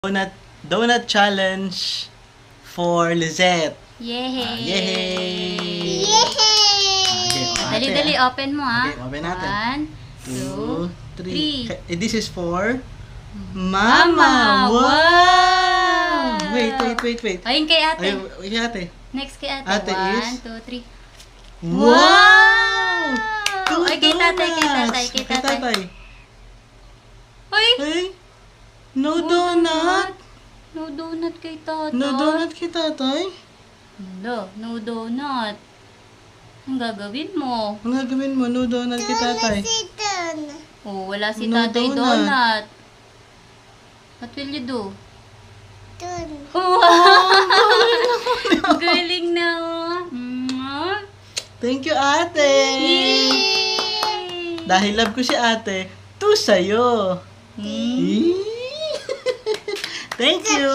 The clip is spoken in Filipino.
Donut challenge for Lizette. Yay! Yay! Okay, Dali-dali, open mo ha. Okay, open natin. 1, 2, 3. This is for Mama! Wow! Wait. Ayun kay ate. Ay, kay ate. Next kay ate. Ate is? 1, 2, 3. Wow! Two Ay, kay tatay, donuts. kay tatay. Ay! Hey, no donut. No donut kay tatay. No donut kay tatay. No donut. Ang gagawin mo? Ang gagawin mo, no donut kay tatay. Oh, wala si No tatay donut. donut. What will you do? Oh, Galing na oh. Thank you, ate. Yay! Dahil love ko si ate, to sa'yo. Mm. Thank you.